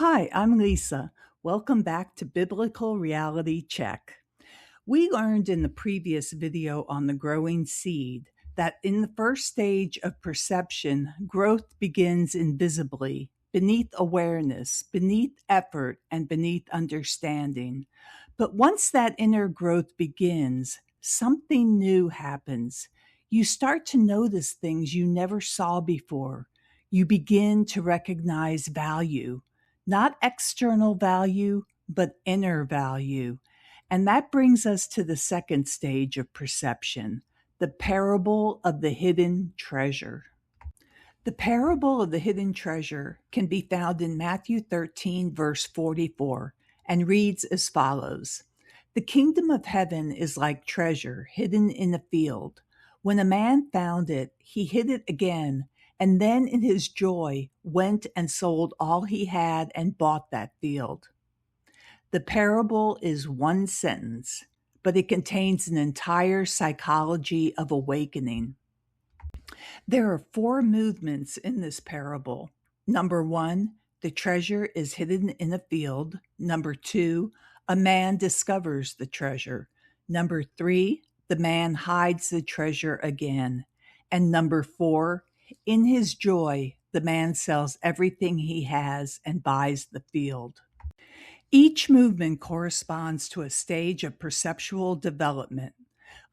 Hi, I'm Lisa. Welcome back to Biblical Reality Check. We learned in the previous video on the growing seed that in the first stage of perception, growth begins invisibly, beneath awareness, beneath effort, and beneath understanding. But once that inner growth begins, something new happens. You start to notice things you never saw before. You begin to recognize value, not external value, but inner value. And that brings us to the second stage of perception, the parable of the hidden treasure. The parable of the hidden treasure can be found in Matthew 13, verse 44, and reads as follows. The kingdom of heaven is like treasure hidden in a field. When a man found it, he hid it again, and then in his joy went and sold all he had and bought that field. The parable is one sentence, but it contains an entire psychology of awakening. There are four movements in this parable. Number one, the treasure is hidden in a field. Number two, a man discovers the treasure. Number three, the man hides the treasure again. And number four, in his joy, the man sells everything he has and buys the field. Each movement corresponds to a stage of perceptual development.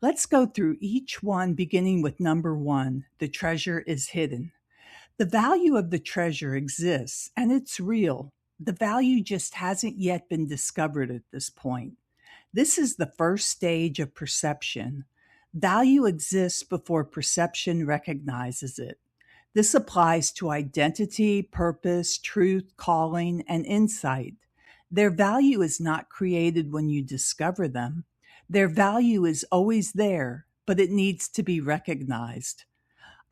Let's go through each one, beginning with number one, the treasure is hidden. The value of the treasure exists, and it's real. The value just hasn't yet been discovered at this point. This is the first stage of perception. Value exists before perception recognizes it. This applies to identity, purpose, truth, calling, and insight. Their value is not created when you discover them. Their value is always there, but it needs to be recognized.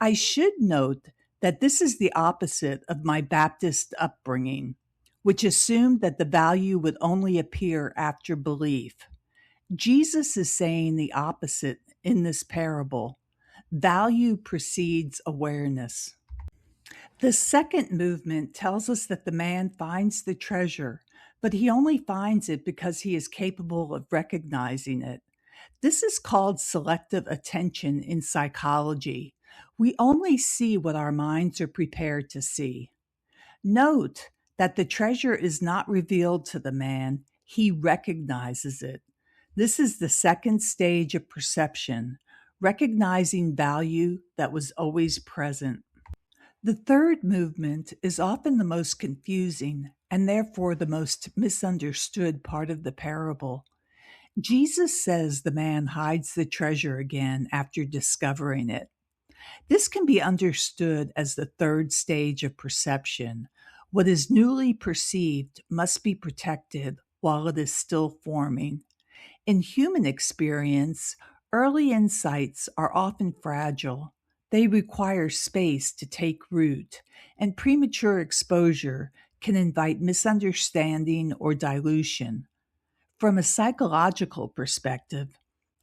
I should note that this is the opposite of my Baptist upbringing, which assumed that the value would only appear after belief. Jesus is saying the opposite in this parable. Value precedes awareness. The second movement tells us that the man finds the treasure, but he only finds it because he is capable of recognizing it. This is called selective attention in psychology. We only see what our minds are prepared to see. Note that the treasure is not revealed to the man, he recognizes it. This is the second stage of perception, recognizing value that was always present. The third movement is often the most confusing and therefore the most misunderstood part of the parable. Jesus says the man hides the treasure again after discovering it. This can be understood as the third stage of perception. What is newly perceived must be protected while it is still forming. In human experience, early insights are often fragile. They require space to take root, and premature exposure can invite misunderstanding or dilution. From a psychological perspective,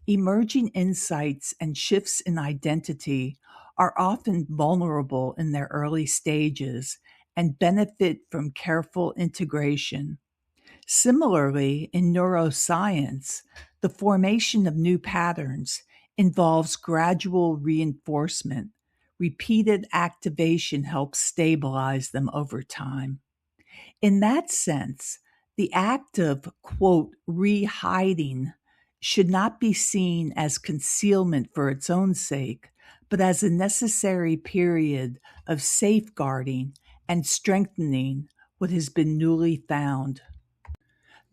emerging insights and shifts in identity are often vulnerable in their early stages and benefit from careful integration. Similarly, in neuroscience, the formation of new patterns involves gradual reinforcement. Repeated activation helps stabilize them over time. In that sense, the act of, quote, re-hiding should not be seen as concealment for its own sake, but as a necessary period of safeguarding and strengthening what has been newly found.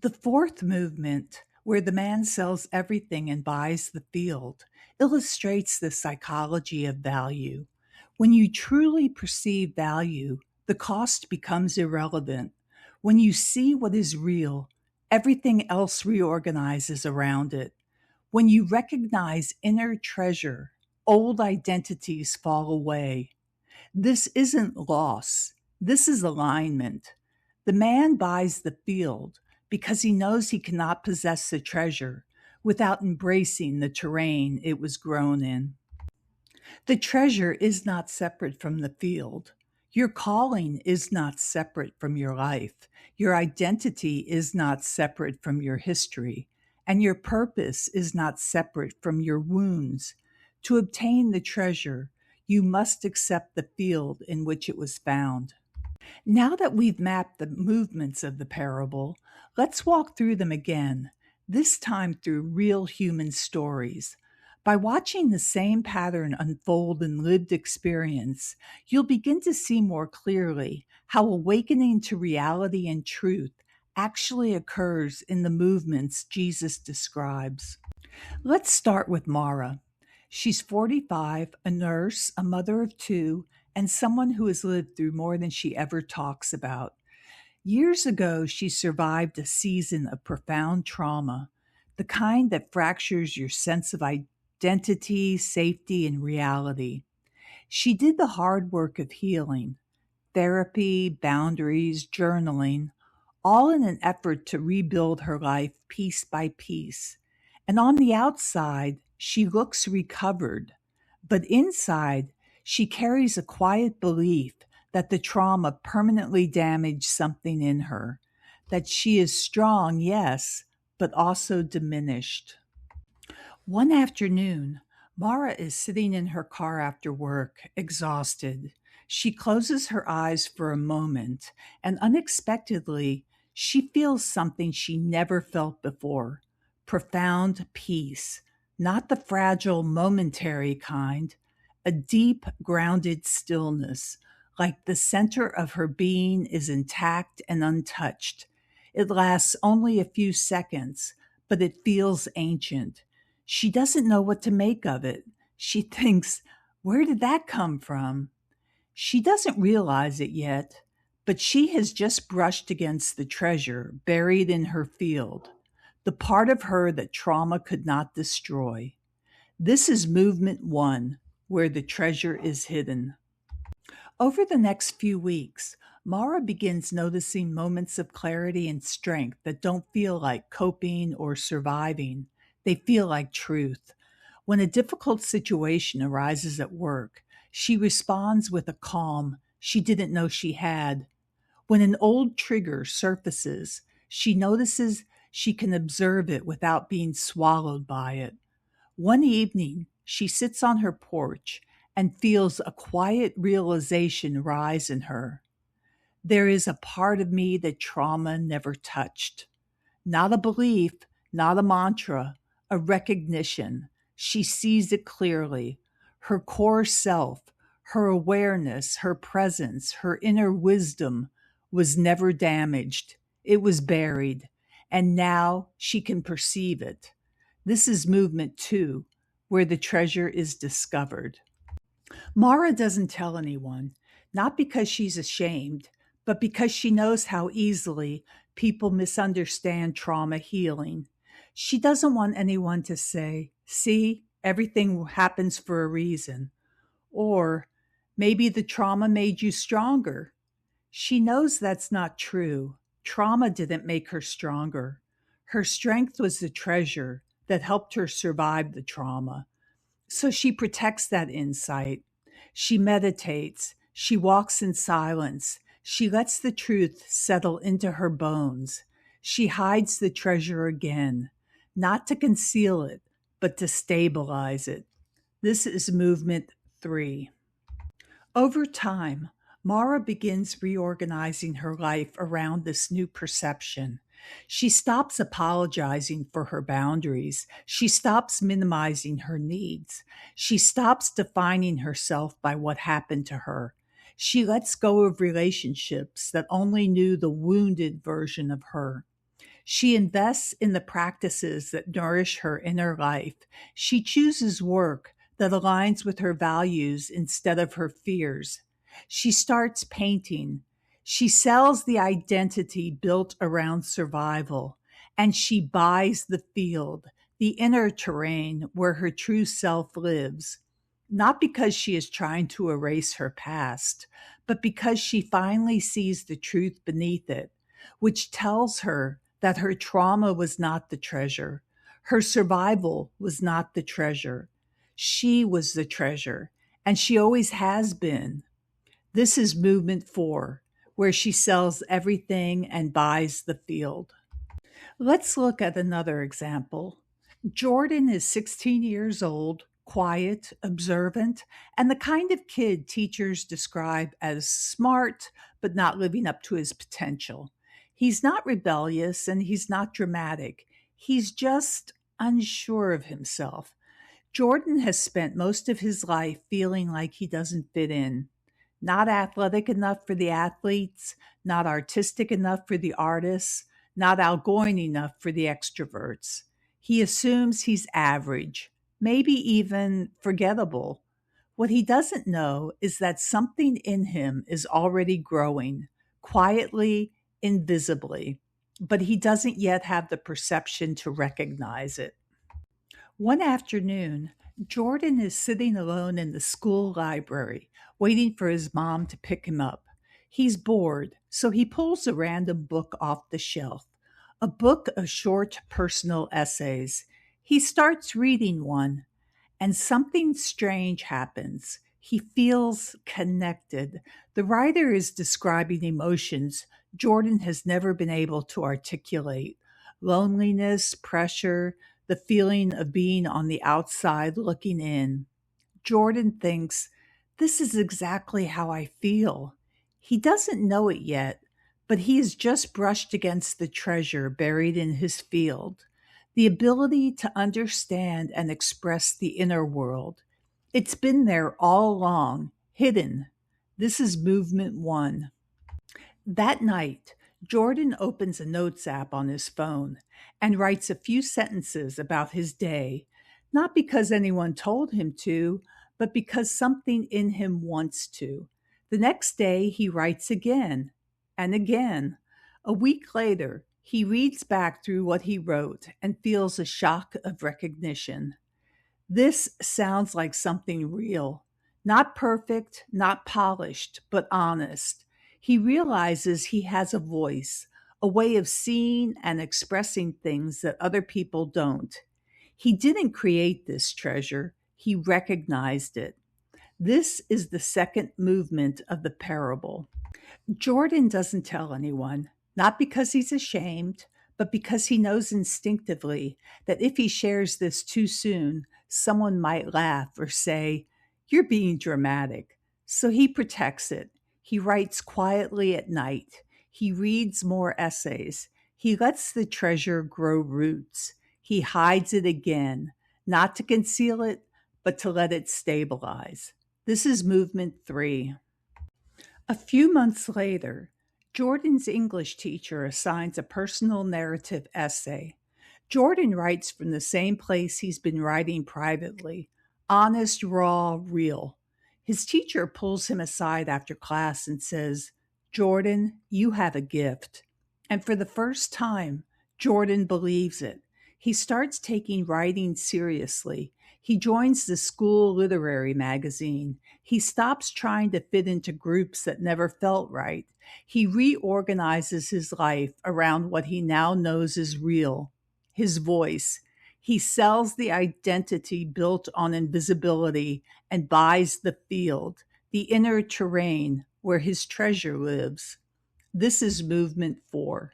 The fourth movement, where the man sells everything and buys the field, illustrates the psychology of value. When you truly perceive value, the cost becomes irrelevant. When you see what is real, everything else reorganizes around it. When you recognize inner treasure, old identities fall away. This isn't loss. This is alignment. The man buys the field because he knows he cannot possess the treasure without embracing the terrain it was grown in. The treasure is not separate from the field. Your calling is not separate from your life. Your identity is not separate from your history. And your purpose is not separate from your wounds. To obtain the treasure, you must accept the field in which it was found. Now that we've mapped the movements of the parable, let's walk through them again, this time through real human stories. By watching the same pattern unfold in lived experience, you'll begin to see more clearly how awakening to reality and truth actually occurs in the movements Jesus describes. Let's start with Mara. She's 45, a nurse, a mother of two, and someone who has lived through more than she ever talks about. Years ago, she survived a season of profound trauma, the kind that fractures your sense of identity, safety, and reality. She did the hard work of healing, therapy, boundaries, journaling, all in an effort to rebuild her life piece by piece. And on the outside, she looks recovered, but inside, she carries a quiet belief that the trauma permanently damaged something in her, that she is strong, yes, but also diminished. One afternoon, Mara is sitting in her car after work, exhausted. She closes her eyes for a moment, and unexpectedly, she feels something she never felt before: profound peace, not the fragile, momentary kind, a deep, grounded stillness, like the center of her being is intact and untouched. It lasts only a few seconds, but it feels ancient. She doesn't know what to make of it. She thinks, where did that come from? She doesn't realize it yet, but she has just brushed against the treasure buried in her field, the part of her that trauma could not destroy. This is movement one, where the treasure is hidden. Over the next few weeks, Mara begins noticing moments of clarity and strength that don't feel like coping or surviving. They feel like truth. When a difficult situation arises at work, she responds with a calm she didn't know she had. When an old trigger surfaces, she notices she can observe it without being swallowed by it. One evening, she sits on her porch and feels a quiet realization rise in her. There is a part of me that trauma never touched. Not a belief, not a mantra, a recognition. She sees it clearly. Her core self, her awareness, her presence, her inner wisdom was never damaged. It was buried, and now she can perceive it. This is movement two, where the treasure is discovered. Mara doesn't tell anyone, not because she's ashamed, but because she knows how easily people misunderstand trauma healing. She doesn't want anyone to say, see, everything happens for a reason, or maybe the trauma made you stronger. She knows that's not true. Trauma didn't make her stronger. Her strength was the treasure that helped her survive the trauma. So she protects that insight. She meditates. She walks in silence. She lets the truth settle into her bones. She hides the treasure again, not to conceal it, but to stabilize it. This is movement three. Over time, Mara begins reorganizing her life around this new perception. She stops apologizing for her boundaries. She stops minimizing her needs. She stops defining herself by what happened to her. She lets go of relationships that only knew the wounded version of her. She invests in the practices that nourish her inner life. She chooses work that aligns with her values instead of her fears. She starts painting. She sells the identity built around survival, and she buys the field, the inner terrain where her true self lives. Not because she is trying to erase her past, but because she finally sees the truth beneath it, which tells her that her trauma was not the treasure. Her survival was not the treasure. She was the treasure, and she always has been. This is movement 4, where she sells everything and buys the field. Let's look at another example. Jordan is 16 years old, quiet, observant, and the kind of kid teachers describe as smart but not living up to his potential. He's not rebellious and he's not dramatic. He's just unsure of himself. Jordan has spent most of his life feeling like he doesn't fit in. Not athletic enough for the athletes, not artistic enough for the artists, not outgoing enough for the extroverts. He assumes he's average, maybe even forgettable. What he doesn't know is that something in him is already growing, quietly, invisibly, but he doesn't yet have the perception to recognize it. One afternoon, Jordan is sitting alone in the school library, waiting for his mom to pick him up. He's bored, so he pulls a random book off the shelf, a book of short personal essays. He starts reading one, and something strange happens. He feels connected. The writer is describing emotions Jordan has never been able to articulate: loneliness, pressure, the feeling of being on the outside looking in. Jordan thinks, "This is exactly how I feel." He doesn't know it yet, but he has just brushed against the treasure buried in his field, the ability to understand and express the inner world. It's been there all along, hidden. This is movement 1. That night, Jordan opens a notes app on his phone and writes a few sentences about his day, not because anyone told him to, but because something in him wants to. The next day, he writes again and again. A week later, he reads back through what he wrote and feels a shock of recognition. This sounds like something real, not perfect, not polished, but honest. He realizes he has a voice, a way of seeing and expressing things that other people don't. He didn't create this treasure, he recognized it. This is the second movement of the parable. Jordan doesn't tell anyone, not because he's ashamed, but because he knows instinctively that if he shares this too soon, someone might laugh or say, "You're being dramatic." So he protects it. He writes quietly at night. He reads more essays. He lets the treasure grow roots. He hides it again, not to conceal it, but to let it stabilize. This is movement 3. A few months later, Jordan's English teacher assigns a personal narrative essay. Jordan writes from the same place he's been writing privately: honest, raw, real. His teacher pulls him aside after class and says, "Jordan, you have a gift." And for the first time, Jordan believes it. He starts taking writing seriously. He joins the school literary magazine. He stops trying to fit into groups that never felt right. He reorganizes his life around what he now knows is real: his voice. He sells the identity built on invisibility and buys the field, the inner terrain where his treasure lives. This is movement 4.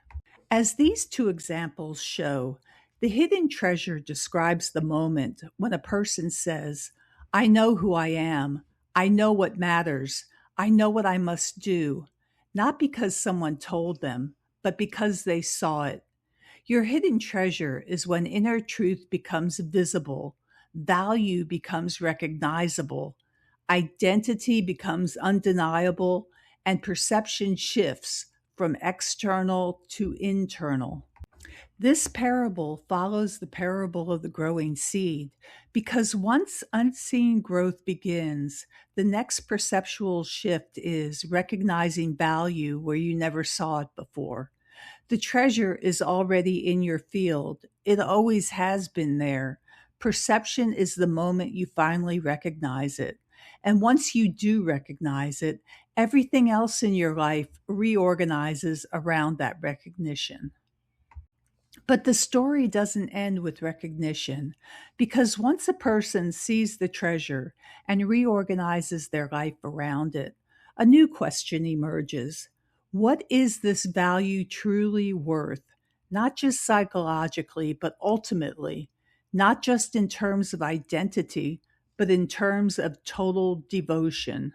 As these two examples show, the hidden treasure describes the moment when a person says, "I know who I am. I know what matters. I know what I must do," not because someone told them, but because they saw it. Your hidden treasure is when inner truth becomes visible, value becomes recognizable, identity becomes undeniable, and perception shifts from external to internal. This parable follows the parable of the growing seed because once unseen growth begins, the next perceptual shift is recognizing value where you never saw it before. The treasure is already in your field. It always has been there. Perception is the moment you finally recognize it. And once you do recognize it, everything else in your life reorganizes around that recognition. But the story doesn't end with recognition, because once a person sees the treasure and reorganizes their life around it, A new question emerges. What is this value truly worth? Not just psychologically, but ultimately, not just in terms of identity, but in terms of total devotion.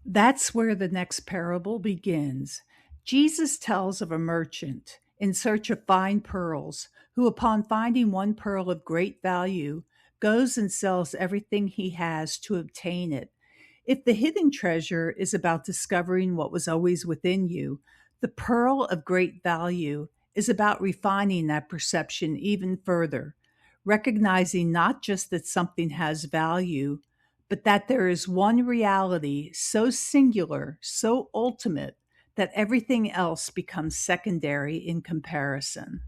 That's where the next parable begins. Jesus tells of a merchant in search of fine pearls who, upon finding one pearl of great value, goes and sells everything he has to obtain it. If the hidden treasure is about discovering what was always within you, the pearl of great value is about refining that perception even further, recognizing not just that something has value, but that there is one reality so singular, so ultimate, that everything else becomes secondary in comparison.